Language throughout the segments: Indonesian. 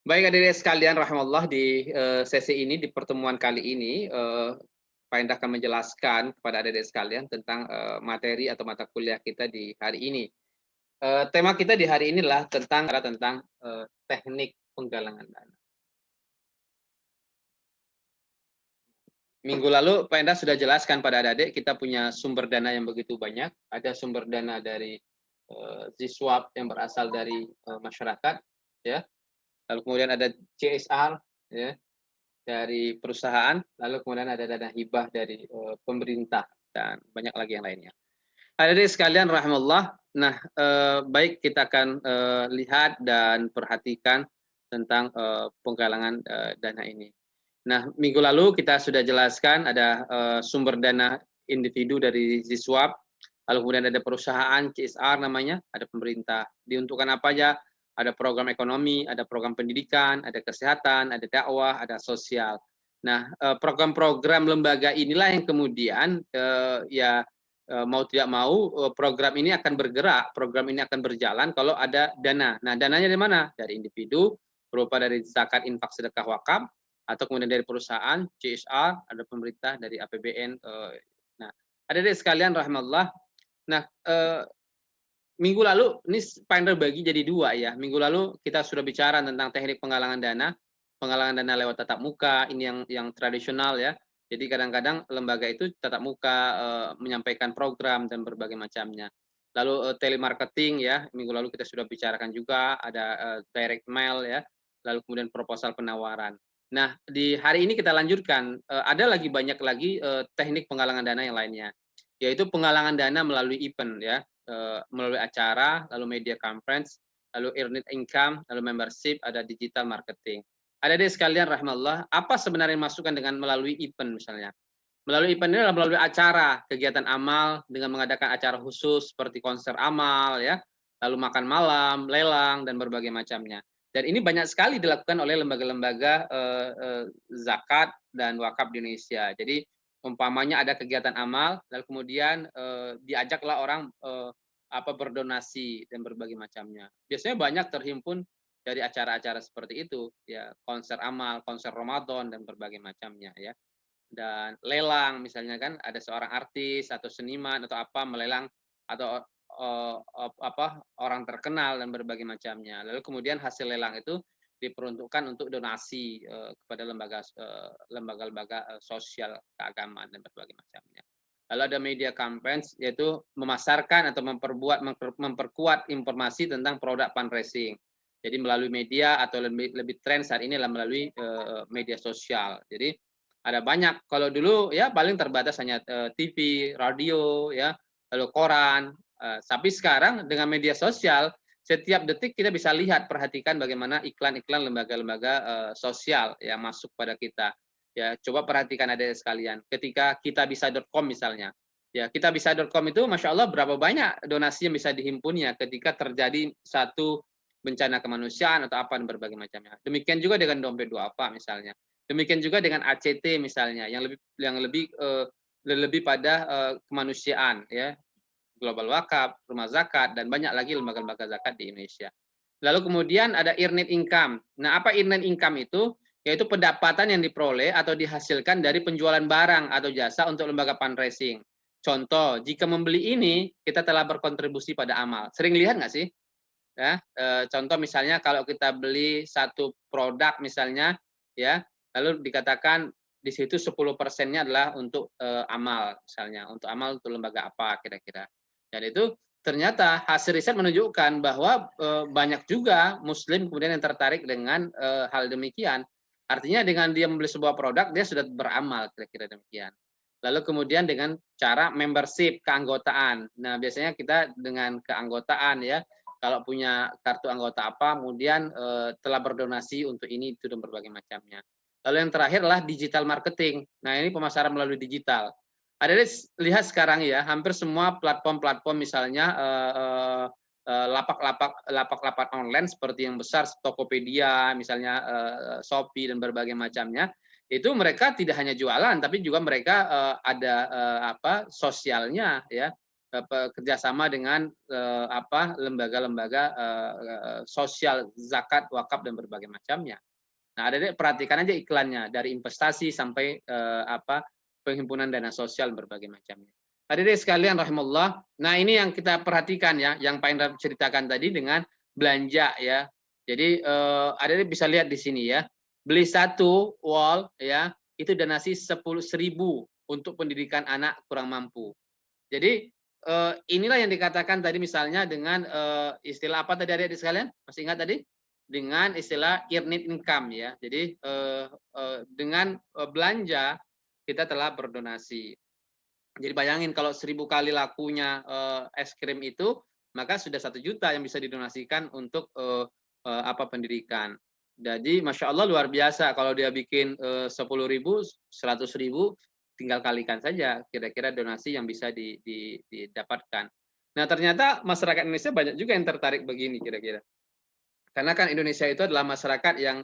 Baik adik-adik sekalian rahimallah, di sesi ini, di pertemuan kali ini, Pak Indah akan menjelaskan kepada adik-adik sekalian tentang materi atau mata kuliah kita di hari ini. Tema kita di hari inilah tentang teknik penggalangan dana. Minggu lalu Pak Indah sudah jelaskan pada adik-adik kita punya sumber dana yang begitu banyak. Ada sumber dana dari ZSWAP yang berasal dari masyarakat, ya. Lalu kemudian ada CSR, ya, dari perusahaan, lalu kemudian ada dana hibah dari pemerintah dan banyak lagi yang lainnya. Hadirin sekalian rahimallah. Nah, baik kita akan lihat dan perhatikan tentang penggalangan dana ini. Nah, minggu lalu kita sudah jelaskan ada sumber dana individu dari ZSWAP, lalu kemudian ada perusahaan CSR namanya, ada pemerintah. Diuntukkan apa aja? Ada program ekonomi, ada program pendidikan, ada kesehatan, ada dakwah, ada sosial. Nah, program-program lembaga inilah yang kemudian mau tidak mau program ini akan bergerak, program ini akan berjalan kalau ada dana. Nah, dananya dari mana? Dari individu, berupa dari zakat, infak, sedekah, wakaf, atau kemudian dari perusahaan, CSR, ada pemerintah dari APBN. Nah, adik-adik sekalian rahimallah. Nah, minggu lalu ini Finder bagi jadi dua ya. Minggu lalu kita sudah bicara tentang teknik penggalangan dana lewat tatap muka, ini yang tradisional ya. Jadi kadang-kadang lembaga itu tatap muka menyampaikan program dan berbagai macamnya. Lalu telemarketing ya, minggu lalu kita sudah bicarakan juga, ada direct mail ya, lalu kemudian proposal penawaran. Nah, di hari ini kita lanjutkan, ada lagi banyak lagi teknik penggalangan dana yang lainnya, yaitu penggalangan dana melalui event ya, melalui acara, lalu media conference, lalu earned income, lalu membership, ada digital marketing. Ada deh sekalian rahimallah, apa sebenarnya masukan dengan melalui event misalnya? Melalui event ini adalah melalui acara, kegiatan amal dengan mengadakan acara khusus seperti konser amal ya, lalu makan malam, lelang dan berbagai macamnya. Dan ini banyak sekali dilakukan oleh lembaga-lembaga zakat dan wakaf di Indonesia. Jadi umpamanya ada kegiatan amal, lalu kemudian diajaklah orang berdonasi dan berbagai macamnya. Biasanya banyak terhimpun dari acara-acara seperti itu, ya konser amal, konser Ramadan dan berbagai macamnya ya. Dan lelang misalnya kan ada seorang artis atau seniman atau apa melelang atau orang terkenal dan berbagai macamnya. Lalu kemudian hasil lelang itu diperuntukkan untuk donasi kepada lembaga-lembaga sosial keagamaan dan berbagai macamnya. Lalu ada media campaign yaitu memasarkan atau memperkuat informasi tentang produk fundraising. Jadi melalui media atau lebih tren saat ini adalah melalui media sosial. Jadi ada banyak. Kalau dulu ya paling terbatas hanya TV, radio, ya, lalu koran. Tapi sekarang dengan media sosial, setiap detik kita bisa lihat, perhatikan bagaimana iklan-iklan lembaga-lembaga sosial yang masuk pada kita. Ya, coba perhatikan ada sekalian. Ketika kitabisa.com misalnya, ya kitabisa.com itu, masya Allah, berapa banyak donasi yang bisa dihimpunnya ketika terjadi satu bencana kemanusiaan atau apa dan berbagai macamnya. Demikian juga dengan dompet duafa misalnya. Demikian juga dengan ACT misalnya yang lebih pada kemanusiaan ya, Global Wakaf, Rumah Zakat dan banyak lagi lembaga-lembaga zakat di Indonesia. Lalu kemudian ada earned income. Nah, apa earned income itu? Yaitu pendapatan yang diperoleh atau dihasilkan dari penjualan barang atau jasa untuk lembaga fundraising. Contoh, jika membeli ini kita telah berkontribusi pada amal. Sering lihat nggak sih? Ya, contoh misalnya kalau kita beli satu produk misalnya, ya, lalu dikatakan di situ 10%-nya adalah untuk amal misalnya, untuk amal untuk lembaga apa kira-kira. Dan itu ternyata hasil riset menunjukkan bahwa banyak juga muslim kemudian yang tertarik dengan hal demikian. Artinya dengan dia membeli sebuah produk dia sudah beramal kira-kira demikian. Lalu kemudian dengan cara membership, keanggotaan. Nah, biasanya kita dengan keanggotaan ya, kalau punya kartu anggota apa, kemudian telah berdonasi untuk ini, itu, dan berbagai macamnya. Lalu yang terakhir adalah digital marketing. Nah, ini pemasaran melalui digital. Ada lihat sekarang ya, hampir semua platform-platform misalnya lapak-lapak online seperti yang besar, Tokopedia, misalnya Shopee dan berbagai macamnya, itu mereka tidak hanya jualan, tapi juga mereka ada sosialnya ya. kerjasama dengan lembaga-lembaga sosial, zakat, wakaf dan berbagai macamnya. Nah, adik-adik perhatikan aja iklannya dari investasi sampai penghimpunan dana sosial berbagai macamnya. Adik-adik sekalian rahimahullah. Nah, ini yang kita perhatikan ya, yang Pak Indra ceritakan tadi dengan belanja ya. Jadi adik-adik bisa lihat di sini ya. Beli satu wall ya, itu donasi 10.000 untuk pendidikan anak kurang mampu. Jadi inilah yang dikatakan tadi misalnya dengan istilah apa tadi adik-adik sekalian? Masih ingat tadi? Dengan istilah earned income ya. Jadi dengan belanja kita telah berdonasi. Jadi bayangin kalau 1.000 kali lakunya es krim itu, maka sudah 1 juta yang bisa didonasikan untuk pendidikan. Jadi masya Allah luar biasa kalau dia bikin 10.000, 100.000, tinggal kalikan saja kira-kira donasi yang bisa didapatkan. Nah ternyata masyarakat Indonesia banyak juga yang tertarik begini kira-kira. Karena kan Indonesia itu adalah masyarakat yang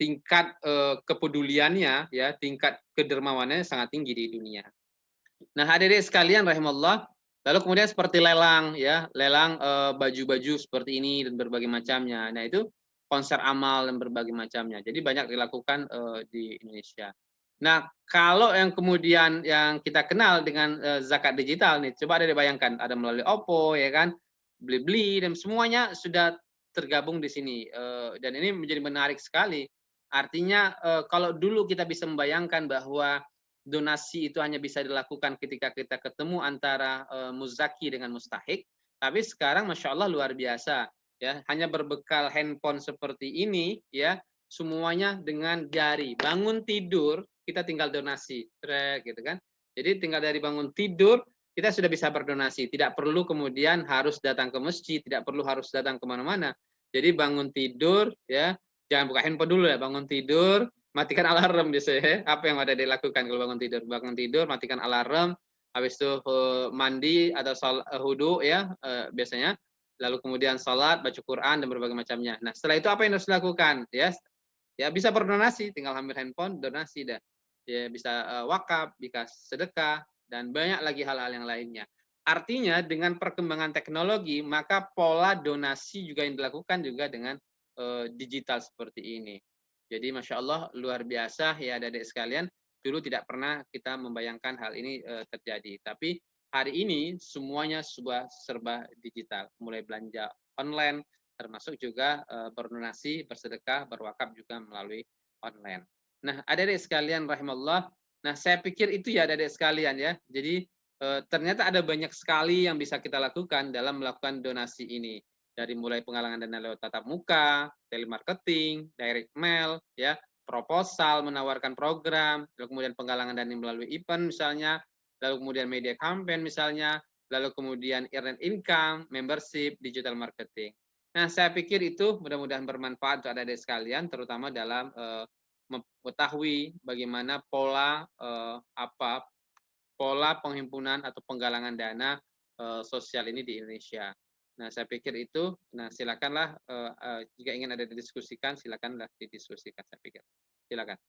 tingkat kepeduliannya ya, tingkat kedermawanannya sangat tinggi di dunia. Nah, hadirin sekalian rahimallah, lalu kemudian seperti lelang ya, lelang baju-baju seperti ini dan berbagai macamnya. Nah, itu konser amal dan berbagai macamnya. Jadi banyak dilakukan di Indonesia. Nah, kalau yang kemudian yang kita kenal dengan zakat digital nih, coba ada dibayangkan, ada melalui Oppo ya kan, Blibli dan semuanya sudah tergabung di sini. Dan ini menjadi menarik sekali. Artinya kalau dulu kita bisa membayangkan bahwa donasi itu hanya bisa dilakukan ketika kita ketemu antara muzaki dengan mustahik, tapi sekarang masya Allah luar biasa ya, hanya berbekal handphone seperti ini ya, semuanya dengan jari. Bangun tidur kita tinggal donasi, gitu kan. Jadi tinggal dari bangun tidur kita sudah bisa berdonasi, tidak perlu kemudian harus datang ke masjid, tidak perlu harus datang kemana-mana. Jadi bangun tidur ya, jangan buka handphone dulu ya, bangun tidur matikan alarm biasanya. Apa yang ada dilakukan kalau bangun tidur? Bangun tidur, matikan alarm, habis itu mandi atau wudu ya biasanya. Lalu kemudian sholat, baca Quran dan berbagai macamnya. Nah, setelah itu apa yang harus dilakukan? Ya bisa berdonasi, tinggal ambil handphone, donasi dah. Ya bisa wakaf, bisa sedekah dan banyak lagi hal-hal yang lainnya. Artinya dengan perkembangan teknologi, maka pola donasi juga yang dilakukan juga dengan digital seperti ini. Jadi masya Allah luar biasa ya adik-adik sekalian. Dulu tidak pernah kita membayangkan hal ini terjadi. Tapi hari ini semuanya serba digital. Mulai belanja online, termasuk juga berdonasi, bersedekah, berwakaf juga melalui online. Nah adik-adik sekalian rahimallah. Nah saya pikir itu ya adik-adik sekalian ya. Jadi ternyata ada banyak sekali yang bisa kita lakukan dalam melakukan donasi ini. Dari mulai penggalangan dana lewat tatap muka, telemarketing, direct mail, ya, proposal, menawarkan program, lalu kemudian penggalangan dana melalui event misalnya, lalu kemudian media campaign misalnya, lalu kemudian earned income, membership, digital marketing. Nah, saya pikir itu mudah-mudahan bermanfaat untuk adik-adik sekalian, terutama dalam mengetahui bagaimana pola pola penghimpunan atau penggalangan dana sosial ini di Indonesia. Nah, saya pikir itu. Nah, silakanlah jika ingin ada didiskusikan, silakanlah didiskusikan. Saya pikir. Silakan.